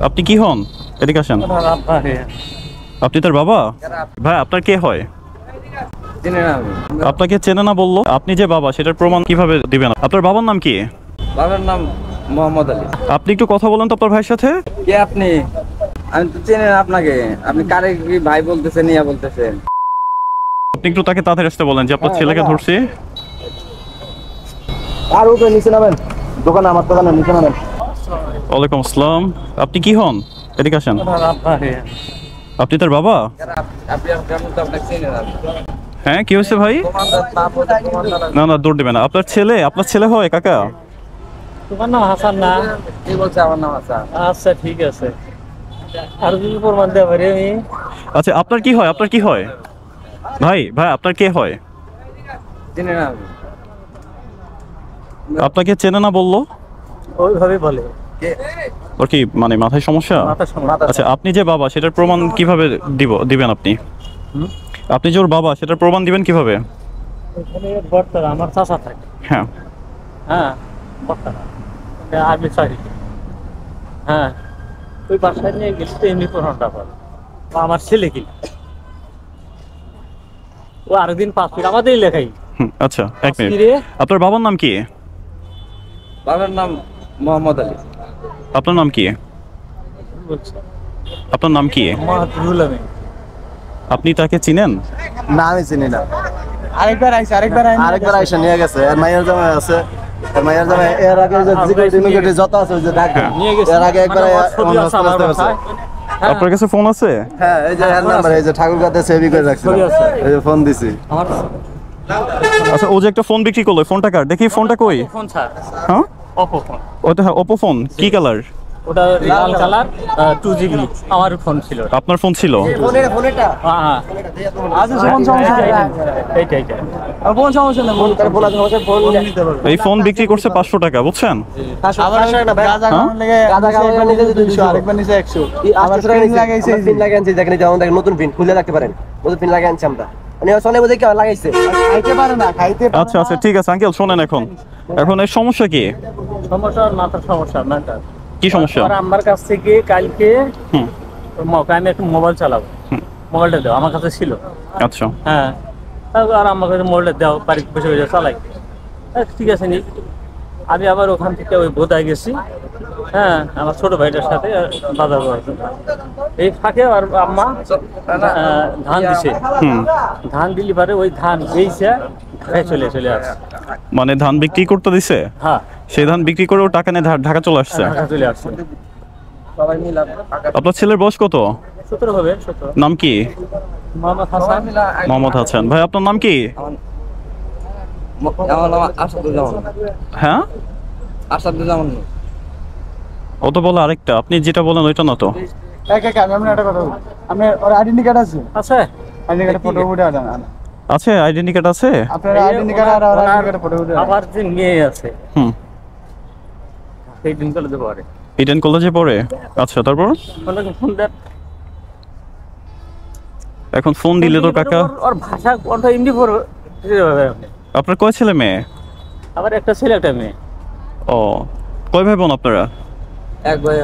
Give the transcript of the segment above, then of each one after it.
আপনি কি হন? এদিকে আসেন। আপনি তার বাবা? ভাই আপনার কে হয়? আপনাকে চেনে না বললো। আপনি যে বাবা সেটার প্রমাণ কিভাবে দিবেন? আপনার বাবার নাম কি? বাবার নাম মোহাম্মদ আলী। আপনি একটু কথা বলেন তো আপনার ভাইয়ের সাথে। কে আপনি? আমি তো চিনি না আপনাকে। আপনি কারে কি ভাই বলতেছেন ইয়া বলতেছেন? আপনি একটু তাকে তাড়াতাড়ি আসতে বলেন যে আপনার ছেলেকে ধরছি। আর উপরে নিচে নামেন, দোকানে আমার দোকানে নিচে নামেন। ওয়ালাইকুম আসসালাম। আপনি কি হন? এদিকে আসেন। আপনি তার বাবা? আপনি আপনাকে চিনি না। হ্যাঁ কি হয়েছে ভাই? না না দৌড় দেবে না। আপনার ছেলে হয় কাকা? তোমার নাম হাসান না? কি বলছে? আমার নাম হাসান। আচ্ছা ঠিক আছে, আর যদি প্রমাণ দেওয়া পারি আমি। আচ্ছা আপনার কি হয়? আপনার কি হয় ভাই? ভাই আপনার কে হয়? চিনি না। আপনাকে চেনে না বললো। ওইভাবে বলে। ওর কি মানে মাথায় সমস্যা? আচ্ছা আপনি যে বাবা সেটার প্রমাণ কিভাবে দিবেন আপনি? আপনি যে ওর বাবা সেটার প্রমাণ দিবেন কিভাবে? এখানে বর্তারা আমার চাচা থাকে। হ্যাঁ হ্যাঁ বর্তারা আর্মি চাকরি। হ্যাঁ ওই বাসায় নিয়ে গেছি তো এমনি প্রমাণটা পাবে আমার ছেলে কি। ও আরেকদিন পাঁচ ফিট আমাদেরই লেখাই। আচ্ছা এক মিনিট। আপনার বাবার নাম কি? বাবার নাম মোহাম্মদ আলী। আপনার নাম কি? আপনার নাম কি? আপনি তাকে চিনেন? না আমি চিনি না। আরেকবার আইসা নিয়ে গেছে। আর মাইয়ার জামাই আছে। আর মাইয়ার জামাই এর আগে যে জিকির যত আছে ওই যে ডাক নিয়ে গেছে। এর আগে একবার আপনার কাছে ফোন আছে? হ্যাঁ এই যে এর নাম্বার এই যে ঠাকুরগাতে সেভই করে রাখছি। এই যে ফোন দিছি। আচ্ছা ও যে একটা ফোন বিক্রি করলো, ফোনটা কার? দেখি ফোনটা কই? ফোন স্যার হ্যাঁ অপো ফোন। ওটা হ্যাঁ ওপো ফোন। কি কালার? ওটা লাল কালার 2GB আমার ফোন ছিল। আপনার ফোন ছিল? ফোনেটা হ্যাঁ আজ কোন সমস্যা? এইটা আর কোন সমস্যা না? ফোন আছে ফোন নিতে পারবে। এই ফোন বিক্রি করছে 500 টাকা বুঝছেন? আবার একটা গাজা খাওয়ার লাগে গাজা খাওয়ার নিচে 200 আরেকবার নিচে 100 আবার পিন লাগাইছে। পিন লাগাইছে দেখেন এই আমাদের নতুন পিন খুলে রাখতে পারেন। নতুন পিন লাগাই আনছি আমরা। মানে সোনে বোঝে কি লাগাইছে। খাইতে পারে না খাইতে। আচ্ছা আচ্ছা ঠিক আছে আঙ্কেল শোনেন এখন এর সমস্যা কি? সমস্যা মাথার সমস্যা মেন্টাল। কি সমস্যা? আর আমার কাছ থেকে কালকে আমি একটা মোবাইল চালাবো। মোবাইলটা দাও আমার কাছে ছিল। আচ্ছা হ্যাঁ আর আমার কাছে মোবাইলটা দাও বাড়িতে বসে বসে চালাই। ঠিক আছে নি আমি আবার ওখান থেকে ওই বোধায় গেছি। হ্যাঁ আমার ছোট ভাইটার সাথে বাজার করার জন্য। এই ফাঁকে আর আম্মা ধান দিছে। ধান দিলি পারে ওই ধান বেইছে চলে আসছে। মানে ধান বিক্রি করতে দিছে? হ্যাঁ সেই ধান বিক্রি করে ও টাকা নিয়ে ঢাকা চলে আসছে। ঢাকা চলে আসছে। সবাই মিলে আপনার ছেলের বয়স কত? 17 হবে 17। নাম কি? মোহাম্মদ হাসান। মোহাম্মদ হাসান। ভাই আপনার নাম কি? আমার নাম আসাদুজ্জামান। হ্যাঁ আসাদুজ্জামান। ও তো বলে আরেকটা। আপনি যেটা বলেন ওইটা না তো। আমি একটা কথা বলি। আপনার ওর আইডেন্টি কার্ড আছে? আছে আইডেন্টি কার্ডে ফটো উঠে আনা। আছে আইডেন্টি কার্ড আছে? আপনার আইডেন্টি কার্ড আর আইডেন্টি কার্ডে ফটো উঠে। আবার যে মেয়ে আছে এই দিন কলেজে পড়ে। ইডেন কলেজে পড়ে? আচ্ছা তারপর? ফোন দেন। এখন ফোন দিলে তো কাকা ওর ভাষা কথা এমনি পড়বে। আপনার কয় ছেলে মেয়ে? আবার একটা ছেলে একটা মেয়ে। ও কয় ভাই বোন আপনারা? এক ভাই।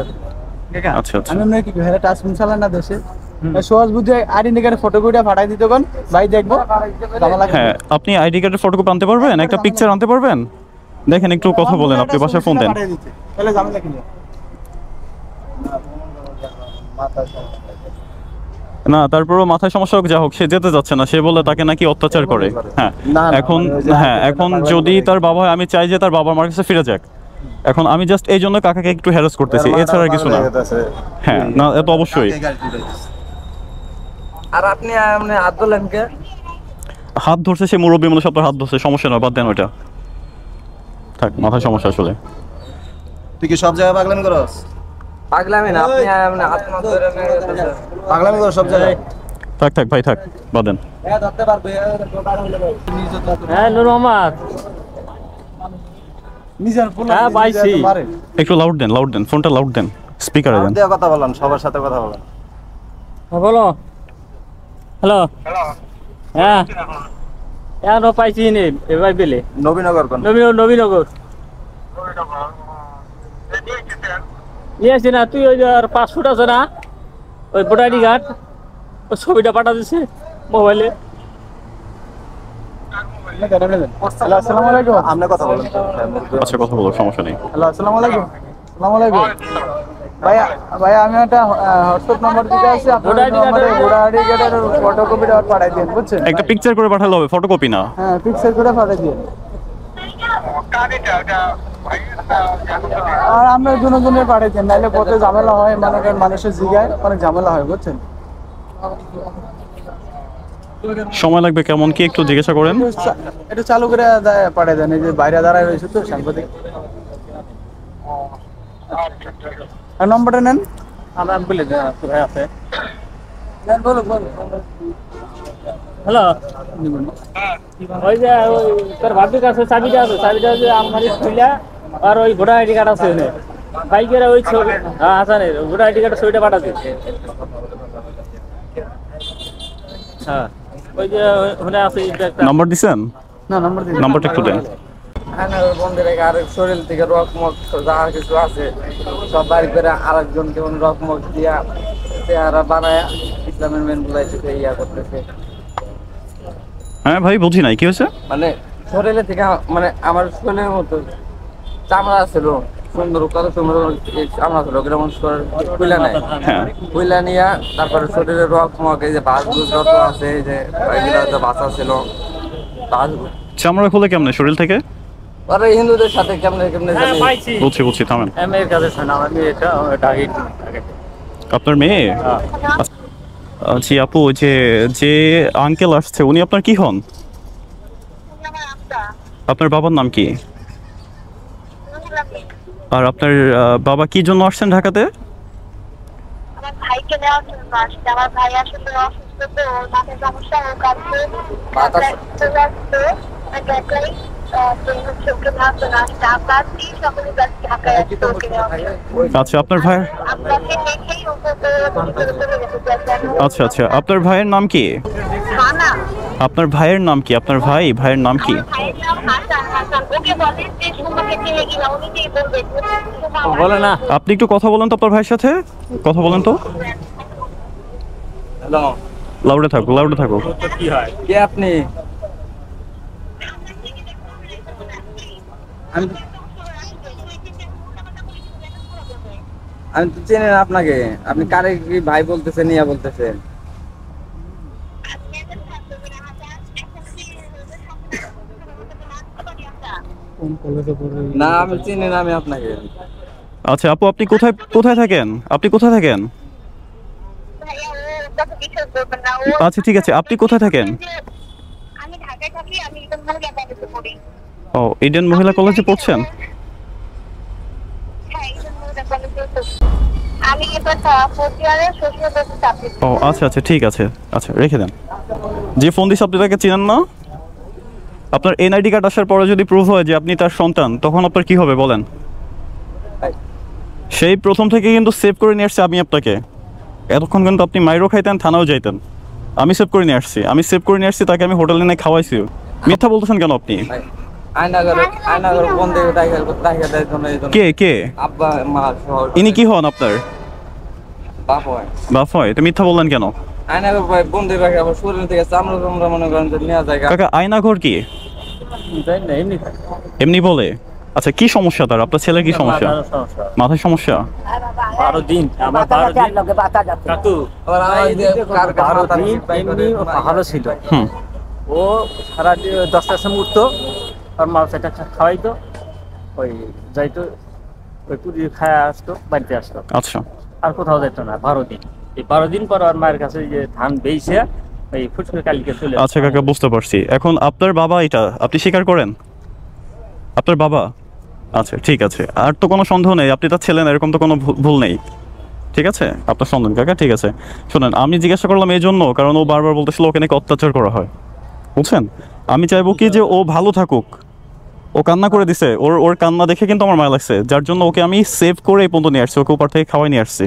আচ্ছা আচ্ছা আমি মনে কি হেরা টাচ ফোন চালান না দেশে। সহজ বুঝে আইডেন্টি কার্ডে ফটো কইটা পাঠাই দিতে কোন ভাই দেখবো। হ্যাঁ আপনি আইডি কার্ডের ফটোকপি আনতে পারবেন? একটা পিকচার আনতে পারবেন? দেখেন একটু কথা বলেন, আপনি বাসায় ফোন দেন। তাহলে ঝামেলা কি? না তারপরও মাথায় সমস্যা হোক যা হোক সে যেতে যাচ্ছে না। সে বলে তাকে নাকি অত্যাচার করে। হ্যাঁ এখন যদি তার বাবা হয় আমি চাই যে তার বাবা মার কাছে ফিরে যাক। এখন আমি জাস্ট এই জন্য কাকাকে একটু হ্যারাস করতেছি, এছাড়া কিছু না। হ্যাঁ না এত অবশ্যই। আর আপনি হাত ধরলেন কে? হাত ধরছে সে মুরব্বী মানুষ, আপনার হাত ধরছে সমস্যা না, বাদ দেন ওইটা থাক। মাথায় সমস্যা আসলে। তুই কি সব জায়গায় পাগলামি করস? পাগলামি না, আপনি হাত না ধরে পাগলামি করস সব জায়গায়। থাক ভাই থাক, বাদ দেন। ধরতে পারবে। হ্যাঁ নূর মোহাম্মদ। নিজের পোলা পাইছি। একটু লাউড দেন ফোনটা লাউড দেন, স্পিকারে দেন। কথা বলেন, সবার সাথে কথা বলেন। বলো। হ্যালো হ্যাঁ এখনো পাইছি নি এবার পেলে। নবীনগর কোন? নবীনগর। নিয়ে আসছি না, তুই ওই যে আর পাসপোর্ট আছে না, ওই ভোটার আইডি কার্ড, ওই ছবিটা পাঠা দিছে মোবাইলে। আসসালামু আলাইকুম। আমরা কথা বলুন। আচ্ছা কথা বলো, সমস্যা নেই। হ্যালো, আসসালামু আলাইকুম। আসসালামু আলাইকুম। ভাইয়া ভাইয়া আমি একটা হোয়াটসঅ্যাপ নাম্বার দিতে আসছি, আপনার নম্বরে ভোটার আইডি কার্ডের ফটোকপিটা পাঠাই দিন, বুঝছেন? একটা পিকচার করে পাঠালে হবে, ফটোকপি না। হ্যাঁ, পিকচার করে পাঠাই দিন। আর আমরা জনগণের পাঠাই দিন, নাহলে পথে ঝামেলা হয়, মনে করেন মানুষের জিগায় অনেক ঝামেলা হয়, বুঝছেন? সময় লাগবে কেমন কি একটু জিজ্ঞাসা করেন। একটু চালু করে পাঠাই দেন, এই যে বাইরে দাঁড়ায় রয়েছে তো সাংবাদিক। আর নম্বরটা নেন। আমরা বলে দিই কোথায় আছে। বলুন বলুন। হ্যালো, ওই যে ওই তোর ভাবির কাছে চাবিটা আছে, চাবিটা যে আমার খুলে, আর ওই ভোটার আইডি কার্ড আছে ওখানে বাইকের ওই ছবি। হ্যাঁ আছে না, ভোটার আইডি কার্ডের ছবিটা পাঠাতে। হ্যাঁ ওই যে ওখানে আছে নাম্বার দিছেন? না, নম্বর দিন। নাম্বারটা একটু দেন। হ্যাঁ না, বন্ধের আর শরীর থেকে রকমক যা কিছু আছে সব বাড়ি করে আরেকজন যেমন রকমক দিয়া চেহারা বানায় ইসলামের মেন গুলাইছে ইয়া করতেছে। হ্যাঁ ভাই বুঝি নাই, কি হয়েছে? মানে শরীরে থেকে মানে আমার শরীরের মতো চামড়া ছিল সুন্দর, কত সুন্দর চামড়া ছিল, যেমন কুইলা নেয়, হ্যাঁ কুইলা নিয়া তারপরে শরীরের রকমক এই যে বাস যত আছে, এই যে এগুলা যে বাসা ছিল বাস। চামড়া খুলে কেমনে শরীর থেকে? ওরা হিন্দুদের সাথে কেমনে কেমনে হ্যাঁ জানি। পাইছি। বুঝছি বুঝছি, থামেন। মেয়ের কাছে শোনা, আমার মেয়েটা ওটা আপনার মেয়ে? জি আপু, যে যে আঙ্কেল আসছে উনি আপনার কি হন? আপনার বাবার নাম কি? আর আপনার বাবা কি জন্য আসছেন ঢাকাতে? আমার ভাইকে নেওয়ার জন্য আসছে। আমার ভাই আসলে অসুস্থ, তো ওর মাথায় সমস্যা, ওর কাছে আচ্ছা আপনার ভাই, আচ্ছা আচ্ছা আপনার ভাইয়ের নাম কি? আপনার ভাইয়ের নাম কি? আপনার ভাইয়ের নাম কি? বলে না। আপনি একটু কথা বলেন তো আপনার ভাইয়ের সাথে, কথা বলেন তো। হ্যালো, লাউডে থাকো, লাউডে থাকো। কি হয়? কে আপনি? আমি তো চিনি না আপনাকে। আপনি কারে কি ভাই বলতেছেন, ইয়া বলতেছেন? না আমি চিনি না আমি আপনাকে। আচ্ছা আপু, আপনি কোথায় কোথায় থাকেন? আপনি কোথায় থাকেন? আচ্ছা ঠিক আছে, আপনি কোথায় থাকেন? আমি ঢাকায় থাকি, আমি ইডেন মহিলা কলেজে পড়ি। ও, ইডেন মহিলা কলেজে পড়ছেন? হ্যাঁ, ইডেন মহিলা কলেজে পড়ি। আমি এবার ফোর্থ ইয়ারে সোশ্যাল ওয়ার্কের সাবজেক্ট। ও আচ্ছা আচ্ছা ঠিক আছে, আচ্ছা রেখে দেন। যে ফোন দিচ্ছে আপনি তাকে চিনেন না? আপনার এনআইডি কার্ড আসার পরে যদি প্রুফ হয় যে আপনি তার সন্তান, তখন আপনার কি হবে বলেন? সেই প্রথম থেকে কিন্তু সেভ করে নিয়ে আসছি আমি আপনাকে। এতক্ষণ কিন্তু আপনি মাইরও খাইতেন, থানাও যাইতেন। আমি সেভ করে নিয়ে আসছি, তাকে আমি হোটেলে নিয়ে খাওয়াইছি। মিথ্যা বলতেছেন কেন আপনি? আয়নাগর বন্ধে দেয় জন্য কে কে? আব্বা মা সহ। ইনি কি হন আপনার? বাপ হয়। বাপ হয়? তো মিথ্যা বললেন কেন? আয়নাগর ভাই বন্ধে রাখে, আবার শরীর থেকে চামড়া চামড়া মনে করেন যে নেওয়া যায়। কাকা আয়নাঘর কি? তাই না, এমনি থাকে। এমনি বলে? আচ্ছা কি সমস্যা তার? আপনার ছেলের কি সমস্যা? মাথায় সমস্যা? 12 দিন আমার 12 দিন কাকু, আবার আমার যে কার 12 দিন এমনি ভালো ছিল। হুম। ও সারা 10টার সময় উঠতো, আর মাল সেটা খাওয়াইতো, ওই যাইতো, ওই পুরি খায় আসতো, বাড়িতে আসতো, আচ্ছা আর কোথাও যেত না 12 দিন। এই 12 দিন পর আর মায়ের কাছে যে ধান বেইছে, ওই ফুটফুটে কালকে চলে। আচ্ছা কাকা বুঝতে পারছি। এখন আপনার বাবা এটা আপনি স্বীকার করেন? আপনার বাবা? আচ্ছা ঠিক আছে, আর তো কোনো সন্দেহ নেই আপনি তার ছেলে না, এরকম তো কোনো ভুল নেই। ঠিক আছে, আপনার সন্দেহ কাকা, ঠিক আছে। শোনেন, আমি জিজ্ঞাসা করলাম এই জন্য কারণ ও বারবার বলতেছিল ওকে নাকি অত্যাচার করা হয়, বুঝছেন? আমি চাইবো কি যে ও ভালো থাকুক। ও কান্না করে দিছে, ওর কান্না দেখে কিন্তু আমার মায়া লাগছে, যার জন্য ওকে আমি সেভ করে এই পর্যন্ত নিয়ে আসছি, ওকে উপর থেকে খাওয়াই নিয়ে আসছি,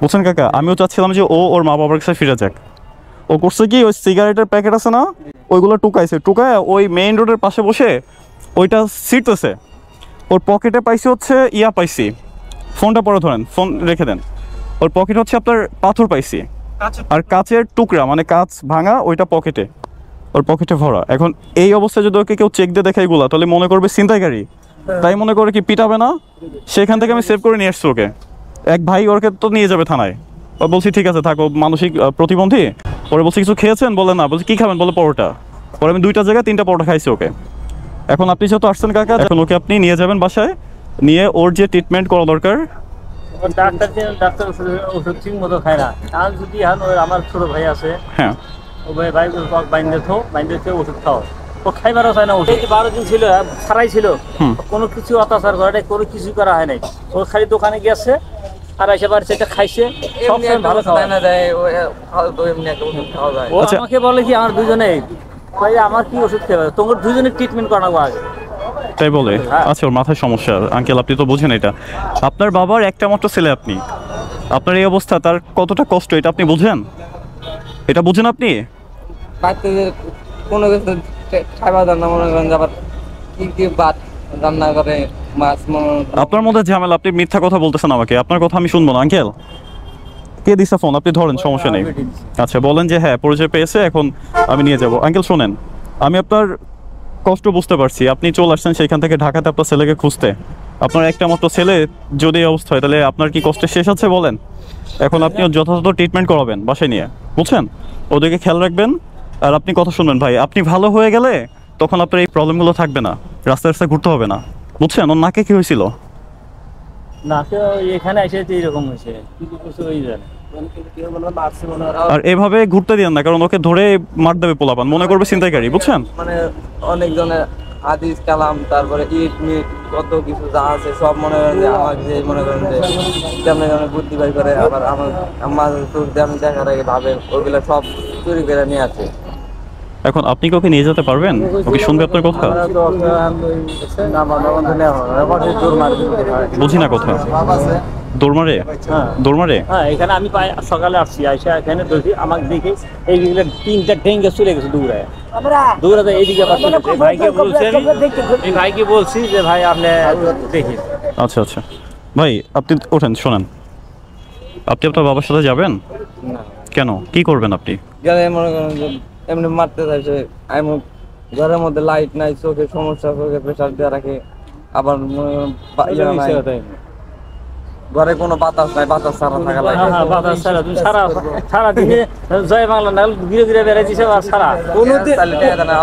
বুঝছেন কাকা? আমিও চাচ্ছিলাম যে ও ওর মা বাবার কাছে ফিরে যাক। ও করছে কি, ওই সিগারেটের প্যাকেট আছে না, ওইগুলো টুকায় ওই মেইন রোডের পাশে বসে ওইটা ছিটতেছে। ওর পকেটে পাইছি হচ্ছে পাইছি ফোনটা পরে ধরেন, ফোন রেখে দেন। ওর পকেট হচ্ছে আপনার পাথর পাইছি, আর কাচের টুকরা মানে কাচ ভাঙা, ওইটা পকেটে, ওর পকেটে ভরা। এখন এই অবস্থায় যদি ওকে কেউ চেক দিয়ে দেখে এগুলা, তাহলে মনে করবে ছিনতাইকারী, তাই মনে করে কি পিটাবে না, সেখান থেকে আমি সেভ করে নিয়ে আসছি ওকে। এক ভাই ওকে তো নিয়ে যাবে থানায়, ও বলছি ঠিক আছে থাকো, মানসিক প্রতিবন্ধী। পরে বলছি কিছু খেয়েছেন, বলে না। বলছি কি খাবেন, বলে পরোটা। পরে আমি 2টা জায়গায় 3টা পরোটা খাইছি ওকে। এখন আপনি যেহেতু আসছেন কাকা, এখন ওকে আপনি নিয়ে যাবেন বাসায়, নিয়ে ওর যে ট্রিটমেন্ট করা দরকার। ডাক্তার ওষুধ ঠিক মতো খায় না। আর যদি আমার ছোট ভাই আছে, হ্যাঁ ও ভাই বাইন্দে ওষুধ খাও, ও খাইবারও চায় না ওষুধ। 12 দিন ছিল, ছাড়াই ছিল, কোনো কিছু অত্যাচার করে নাই, কোনো কিছু করা হয় নাই। ও খালি দোকানে গেছে আর এসে বাড়ি সেটা খাইছে, সবসময় ভালো খাওয়া না দেয়। ও আমাকে বলে কি আমার দুজনে ভাই আমার কি ওষুধ খেয়ে তোমার দুজনের ট্রিটমেন্ট করাবো আগে, তাই বলে। আচ্ছা, ওর মাথায় সমস্যা আঙ্কেল, আপনি তো বুঝেন এটা। আপনার বাবার একটা মাত্র ছেলে আপনি, আপনার এই অবস্থা, তার কতটা কষ্ট এটা আপনি বুঝেন? এটা বুঝেন আপনি? বাচ্চাদের কোনো কিছু খাইবা দান না, মনে করেন আবার কি ভাত রান্না করে, মাছ। আপনার মধ্যে ঝামেলা, আপনি মিথ্যা কথা বলতেছেন আমাকে, আপনার কথা আমি শুনবো না। আঙ্কেল কে দিছে ফোন? আপনি ধরেন, সমস্যা নেই। আচ্ছা বলেন যে হ্যাঁ পরিচয় পেয়েছে, এখন আমি নিয়ে যাব। আঙ্কেল শোনেন, আমি আপনার কষ্ট বুঝতে পারছি, আপনি চলে আসছেন সেখান থেকে ঢাকাতে আপনার ছেলেকে খুঁজতে। আপনার একটা মাত্র ছেলে যদি এই অবস্থা হয়, তাহলে আপনার কি কষ্টের শেষ আছে বলেন? এখন আপনি যথাযথ ট্রিটমেন্ট করাবেন বাসায় নিয়ে, বুঝছেন? ওদেরকে খেয়াল রাখবেন। আর আপনি কথা শুনবেন ভাই, আপনি ভালো হয়ে গেলে তখন আপনার এই প্রবলেমগুলো থাকবে না, রাস্তায় রাস্তায় ঘুরতে হবে না, বুঝছেন? ওর নাকে কি হয়েছিল? না এখানে এসে এরকম হয়েছে, কিছু ওই জানে। আর এভাবে ঘুরতে দিন না, কারণ ওকে ধরে মার দেবে পোলাপান, মনে করবে ছিনতাইকারী, বুঝছেন? মানে অনেকজনের হাদিস কালাম, তারপরে ইট মিট কত কিছু যা আছে সব মনে করেন যে আমার যে মনে করেন যে তেমনি বুদ্ধি বাই করে, আবার আমার চোখ দিয়ে আমি দেখার আগে ভাবে ওইগুলো সব চুরি করে নিয়ে আসে। এখন আপনি কি ওকে নিয়ে যেতে পারবেন? ওকে শুনবে আপনার কথা? বুঝি না কথা। দৌড়মারে? দৌড়মারে? হ্যাঁ, এখানে আমি সকালে আসছি, আইসা এখানে দেখি, আমাকে দেখে এইগুলো 3টা ডেঙ্গে চলে গেছে দৌড়ায় দৌড়াতে এইদিকে আবার চলে গেছে। এই ভাইকে বলছি যে ভাই আপনি দেখি। আচ্ছা আচ্ছা ভাই, আপনি ওঠেন, শোনেন, আপনি আপনার বাবার সাথে যাবেন? না। কেন, কি করবেন আপনি? গেলে মনে করেন যে এমনি মারতে চাইছে, আমি ঘরের মধ্যে লাইট নাই, চোখের সমস্যা, চোখে প্রেশার দিয়ে রাখে, আবার মনে করেন ঘরে কোনো বাতাস নাই, বাতাস ছাড়া থাকা লাগে। বাতাস ছাড়া তুমি সারা দিনে জয় বাংলা নাল ঘিরে ঘিরে বেড়াইছিস আর সারা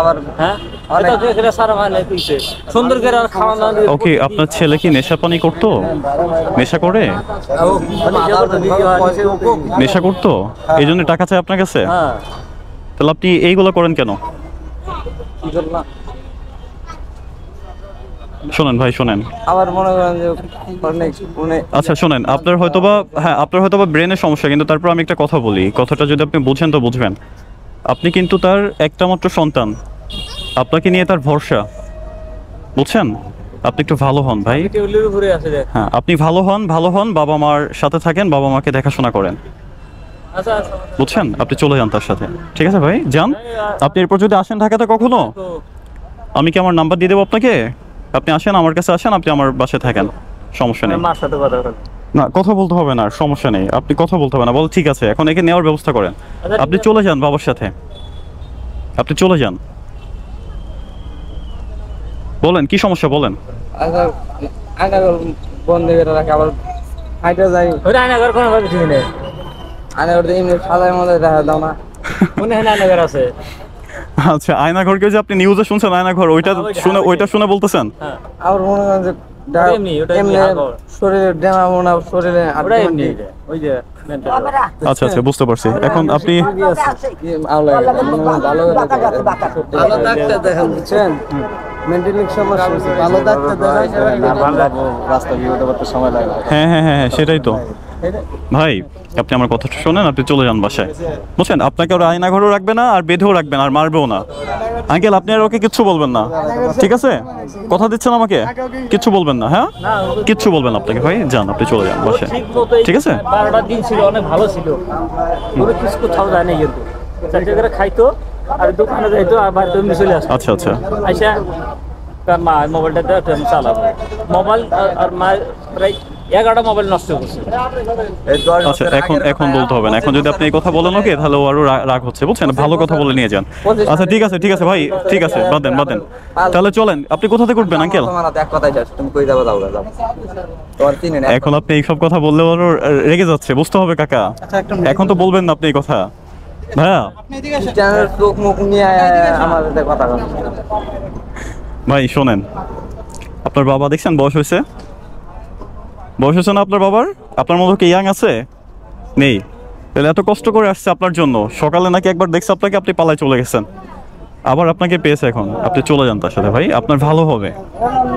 আবার হ্যাঁ সারা মানে সুন্দর করে আর খাওয়া না। ওকে, আপনার ছেলে কি নেশা পানি করতো? নেশা করে? নেশা করতো, এই জন্য টাকা চাই আপনার কাছে? হ্যাঁ। তাহলে আপনি এইগুলো করেন কেন? শোনেন ভাই, শোনেন, আবার মনে করেন যে অনেক আচ্ছা শোনেন, আপনার হয়তোবা হ্যাঁ আপনার হয়তোবা ব্রেনের সমস্যা, কিন্তু তারপর আমি একটা কথা বলি, কথাটা যদি আপনি বুঝেন তো বুঝবেন। আপনি কিন্তু তার একটা মাত্র সন্তান, আপনাকে নিয়ে তার ভরসা, বুঝছেন? আপনি একটু ভালো হন ভাই। হ্যাঁ, আপনি ভালো হন, বাবা মার সাথে থাকেন, বাবা মাকে দেখাশোনা করেন, বুঝছেন? আপনি চলে যান তার সাথে, ঠিক আছে ভাই, যান। আপনি এরপর যদি আসেন ঢাকাতে কখনো, আমি কি আমার নাম্বার দিয়ে দেবো আপনাকে? আপনি আসেন, আমার কাছে আসেন, আপনি আমার বাসায় থাকেন, সমস্যা নেই। মার সাথে কথা বল না, কথা বলতে হবে না, সমস্যা নেই, আপনি কথা বলতে হবে না। বল ঠিক আছে, এখন একে নেওয়ার ব্যবস্থা করেন। আপনি চলে যান বাবার সাথে, আপনি চলে যান। বলেন কি সমস্যা, বলেন। আয়না বন্ধ করে রাখে, আবার হাইটে যাই, ওই আয়নাঘর কোনো ভাবে ঠিক নেই। আয়না করতে এমনি সাজার মধ্যে দেখা দাও না, মনে হয় আয়নাঘর আছে। আচ্ছা, আয়নাঘরকে যে আপনি নিউজে শুনছেন আয়নাঘর, ওইটা শুনে বলতেছেন? আবার মনে করেন যে এমনি শরীরে ডেমা মনে শরীরে ওই যে আচ্ছা আচ্ছা, বুঝতে পারছি। এখন আপনি ভালো ডাক্তার দেখান, বুঝছেন? মেন্টালি সমস্যা হচ্ছে, ভালো ডাক্তার দেখান, রাস্তা বিপদে পড়তে সময় লাগে। হ্যাঁ হ্যাঁ হ্যাঁ, সেটাই তো ভাই। আপনি আমার কথাটা শোনেন, আপনি চলে যান বাসায়, বুঝছেন? আপনাকে ওরা আয়নাঘরও রাখবে না, আর বেঁধেও রাখবে না, আর মারবেও না। আঙ্কেল, আপনি আর ওকে কিচ্ছু বলবেন না, ঠিক আছে? কথা দিচ্ছেন আমাকে, কিচ্ছু বলবেন না। হ্যাঁ, কিচ্ছু বলবেন না আপনাকে। ভাই যান, আপনি চলে যান বাসায়, ঠিক আছে? 12টা দিন ছিল, অনেক ভালো ছিল, কোনো কিছু কোথাও যায় না, কিন্তু চারটে করে খাইতো আর দোকানে যাইতো, আর বাড়িতে এমনি চলে আসতো। আচ্ছা আচ্ছা, আচ্ছা, মা মোবাইলটা দেওয়া আমি চালাবো, মোবাইল আর মা প্রায় 11টা মোবাইল নষ্ট করছে। এই 10 আচ্ছা বছর এখন আগের এখন কথা বলতে হবে না, এখন যদি আপনি এই কথা বলেন ওকে তাহলে ও আরো রাগ হচ্ছে, বুঝছেন? ভালো কথা বলে নিয়ে যান। আচ্ছা ঠিক আছে ভাই, ঠিক আছে, বাদ দেন। তাহলে চলেন, আপনি কোথা থেকে উঠবেন আঙ্কেল? তোমার হাতে এক কথাই শেষ, তুমি কই যাবে যাও যাও, তোমার চিনি না এখন আপনি এইসব কথা বললে আরো রেগে যাচ্ছে, বুঝতে হবে কাকা। এখন তো বলবেন না আপনি এই কথা ভাইয়া। খ্রিস্টানের চোখ মুখ নিয়ে আমার সাথে কথা বলছে। ভাই শোনেন, আপনার বাবা দেখছেন বয়স হয়েছে না আপনার বাবার? আপনার মতো কি ইয়াং আছে? নেই। তাহলে এত কষ্ট করে আসছে আপনার জন্য, সকালে নাকি একবার দেখছে আপনাকে, আপনি পালায় চলে গেছেন, আবার আপনাকে পেয়েছে, এখন আপনি চলে যান তার সাথে। ভাই আপনার ভালো হবে,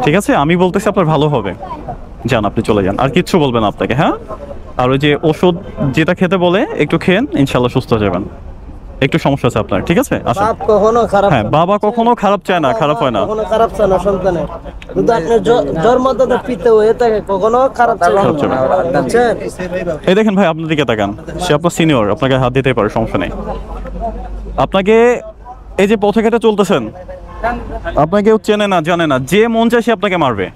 ঠিক আছে? আমি বলতেছি আপনার ভালো হবে, যান আপনি চলে যান, আর কিচ্ছু বলবেন না আপনাকে, হ্যাঁ? আর ওই যে ওষুধ যেটা খেতে বলে একটু খেন, ইনশাল্লাহ সুস্থ হয়ে যাবেন। একটু সমস্যা আছে আপনার, ঠিক আছে? আসেন। বাপ কখনো খারাপ হ্যাঁ, বাবা কখনো খারাপ চায় না, খারাপ হয় না। কখনো খারাপ চায় না সন্তানের, কিন্তু আপনার জন্মদাতা পিতা হয়ে থাকে, কখনো খারাপ চায় না, খারাপ চায় না। বুঝছেন? এই দেখেন ভাই, আপনার দিকে তাকান, সে আপনার সিনিয়র, আপনাকে হাত দিতে পারে, সমস্যা নেই। আপনাকে এই যে পথে ঘাটে চলতেছেন, আপনাকে কেউ চেনে না জানে না, যে মন চায় সে আপনাকে মারবে,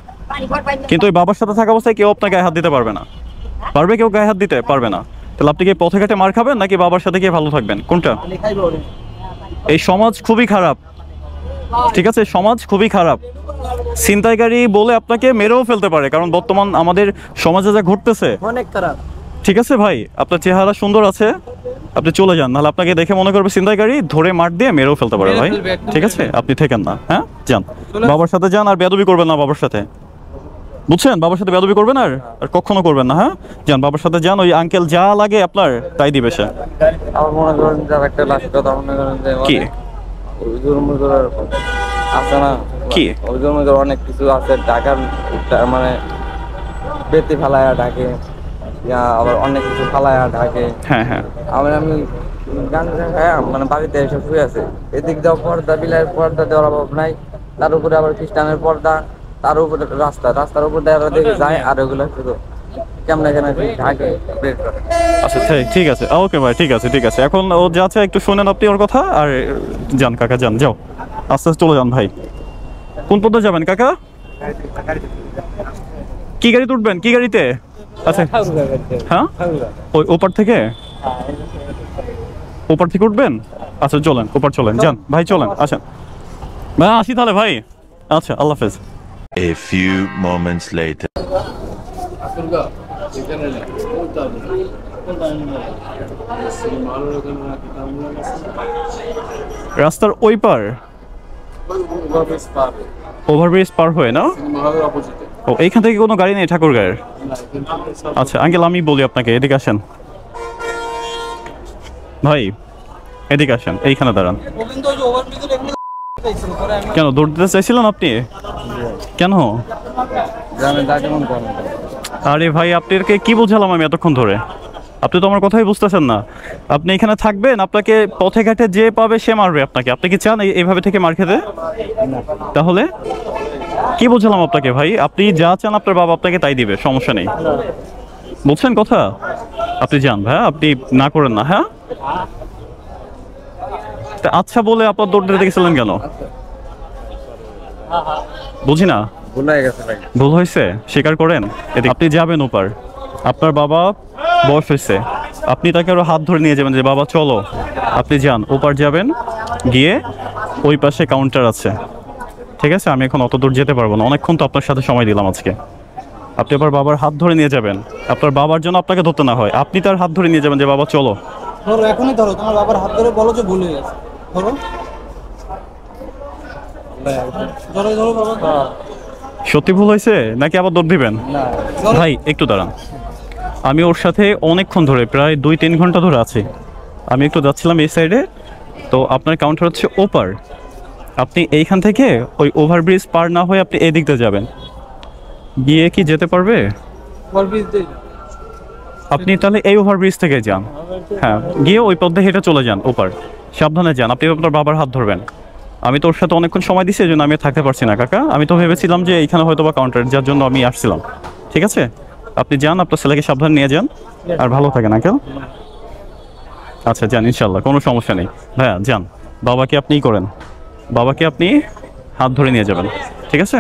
কিন্তু ওই বাবার সাথে থাকা অবস্থায় কেউ আপনাকে গায়ে হাত দিতে পারবে না। পারবে কেউ গায়ে হাত দিতে? পারবে না। তাহলে আপনি কি পথে ঘাটে মার খাবেন নাকি বাবার সাথে গিয়ে ভালো থাকবেন, কোনটা? এই সমাজ খুবই খারাপ, ঠিক আছে? সমাজ খুবই খারাপ। ছিনতাইকারী বলে আপনাকে মেরেও ফেলতে পারে, কারণ বর্তমান আমাদের সমাজে যা ঘটতেছে অনেক খারাপ। ঠিক আছে ভাই, আপনার চেহারা সুন্দর আছে, আপনি চলে যান, নাহলে আপনাকে দেখে মনে করবে ছিনতাইকারী, ধরে মার দিয়ে মেরেও ফেলতে পারে ভাই, ঠিক আছে? আপনি থেকেন না, হ্যাঁ? যান, বাবার সাথে যান, আর বেয়াদবি করবেন না বাবার সাথে, বুঝছেন? বাবার সাথে বেয়াদবি করবেন আর কখনো করবেন না, হ্যাঁ? যান, বাবার সাথে যান, ওই আঙ্কেল যা লাগে আপনার তাই দিবে সে। আমার মনে করেন যে আর একটা লাস্ট কথা মনে করেন যে কি? ওই মজুরের আছে না কি? ওই মজুর অনেক কিছু আছে, ঢাকার মানে বেতি ফালায়া ঢাকে, আবার অনেক কিছু ফালায়া ঢাকে। হ্যাঁ আমি গান খায় মানে বাড়িতে এসে শুয়ে আছে, এদিক দেওয়া পর্দা, বিলাইয়ের পর্দা দেওয়ার অভাব নাই, তার উপরে আবার খ্রিস্টানের পর্দা, তার উপরে রাস্তার উপর দেওয়া দেখে যায়, আর ওগুলো শুধু কেমন ঢাকে বের করে। আচ্ছা ঠিক আছে, ওকে ভাই, ঠিক আছে। এখন ও যাচ্ছে, একটু শুনেন আপনি ওর কথা, আর যান কাকা, যান, যাও, আস্তে আস্তে চলে যান ভাই। কোন পথে যাবেন কাকা? কি গাড়িতে উঠবেন? কি গাড়িতে? আচ্ছা, হ্যাঁ, ওই ওপার থেকে উঠবেন? আচ্ছা চলেন, ওপার চলেন, যান ভাই, চলেন, আসেন ভাই, আসি তাহলে ভাই। আচ্ছা, আল্লাহ হাফেজ। A few moments later. রাস্তার ওই পার, ওভারব্রিজ পার হয়ে না? ও, এইখান থেকে কোনো গাড়ি নেই ঠাকুরগাঁয়ের? আচ্ছা আঙ্কেল, আমি বলি আপনাকে, এদিকে আসেন ভাই, এদিকে আসেন, এইখানে দাঁড়ান। কেন দৌড় দিতে চাইছিলেন আপনি? কেন? আরে ভাই, আপনাকে কি বোঝালাম আমি এতক্ষণ ধরে? আপনি তো আমার কথাই বুঝতেছেন না। আপনি এখানে থাকবেন, আপনাকে পথে ঘাটে যে পাবে সে মারবে আপনাকে। আপনি কি চান এইভাবে থেকে মার খেতে? তাহলে কি বোঝালাম আপনাকে ভাই? আপনি যা চান আপনার বাবা আপনাকে তাই দিবে, সমস্যা নেই, বুঝছেন কথা? আপনি যান ভাই, আপনি না করেন না, হ্যাঁ? আচ্ছা বলে আপনার দৌড় দিতে গেছিলেন কেন? বুঝি না। ভুল হয়েছে, স্বীকার করেন। আপনি যাবেন ওপার, আপনার বাবা বয়স হয়েছে, আপনি তাকে আরো হাত ধরে নিয়ে যাবেন যে বাবা চলো, আপনি যান, ওপার যাবেন, গিয়ে ওই পাশে কাউন্টার আছে, ঠিক আছে? আমি এখন অত দূর যেতে পারবো না, অনেকক্ষণ তো আপনার সাথে সময় দিলাম আজকে। আপনি আবার বাবার হাত ধরে নিয়ে যাবেন, আপনার বাবার জন্য আপনাকে ধরতে না হয়, আপনি তার হাত ধরে নিয়ে যাবেন যে বাবা চলো। ধরো, এখনই ধরো, তোমার বাবার হাত ধরে বলো যে ভুল হয়ে গেছে, ধরো ধরো বাবা। সত্যি ভুল হয়েছে নাকি আবার দৌড় দিবেন? ভাই একটু দাঁড়ান, আমি ওর সাথে অনেকক্ষণ ধরে, প্রায় 2-3 ঘন্টা ধরে আছি। আমি একটু যাচ্ছিলাম এই সাইডে, তো আপনার কাউন্টার হচ্ছে ওপার, আপনি এইখান থেকে ওই ওভারব্রিজ পার না হয়ে আপনি এই দিক দিয়ে যাবেন, গিয়ে কি যেতে পারবে? আপনি তাহলে এই ওভারব্রিজ থেকে যান, হ্যাঁ, গিয়ে ওই পথে হেঁটে চলে যান ওপার, সাবধানে যান। আপনি আপনার বাবার হাত ধরবেন। আমি তোর সাথে অনেকক্ষণ সময় দিচ্ছি, এই জন্য আমি থাকতে পারছি না কাকা। আমি তো ভেবেছিলাম যে এইখানে হয়তো বা কাউন্টার, যার জন্য আমি আসছিলাম, ঠিক আছে? আপনি যান, আপনার ছেলেকে সাবধানে নিয়ে যান, আর ভালো থাকেন আঙ্কেল। আচ্ছা যান, ইনশাল্লাহ কোনো সমস্যা নেই ভাইয়া, যান। বাবাকে আপনিই করেন, বাবাকে আপনি হাত ধরে নিয়ে যাবেন, ঠিক আছে?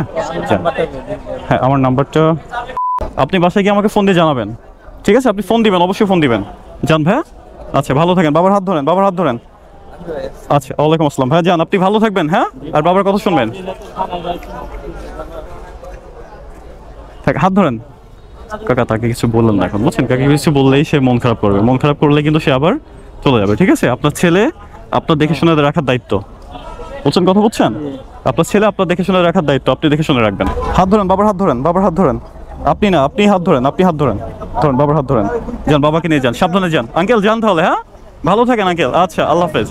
যান। হ্যাঁ, আমার নাম্বারটা আপনি বাসায় গিয়ে আমাকে ফোন দিয়ে জানাবেন, ঠিক আছে? আপনি ফোন দিবেন, অবশ্যই ফোন দিবেন। যান ভাইয়া, আচ্ছা ভালো থাকেন। বাবার হাত ধরেন, বাবার হাত ধরেন। আচ্ছা, ওয়ালাইকুম আসসালাম ভাইয়া, যান, আপনি ভালো থাকবেন, হ্যাঁ? আর বাবার কথা শুনবেন। হাত ধরেন। কাকা তাকে কিছু বললেন না এখন, বুঝছেন? কাকে কিছু বললেই সে মন খারাপ করবে, মন খারাপ করলে কিন্তু সে আবার চলে যাবে, ঠিক আছে? আপনার ছেলে আপনার দেখে শুনে রাখার দায়িত্ব, বুঝছেন? কথা বুঝছেন? আপনার ছেলে আপনার দেখে শুনে রাখার দায়িত্ব, আপনি দেখে শুনে রাখবেন। হাত ধরেন, বাবার হাত ধরেন, বাবার হাত ধরেন। আপনি না, আপনি হাত ধরেন, আপনি হাত ধরেন, ধরেন বাবার হাত ধরেন। যান, বাবাকে নিয়ে যান, সাবধানে যান। আঙ্কেল যান তাহলে, হ্যাঁ? ভালো থাকেন আঙ্কেল। আচ্ছা, আল্লাহ হাফেজ।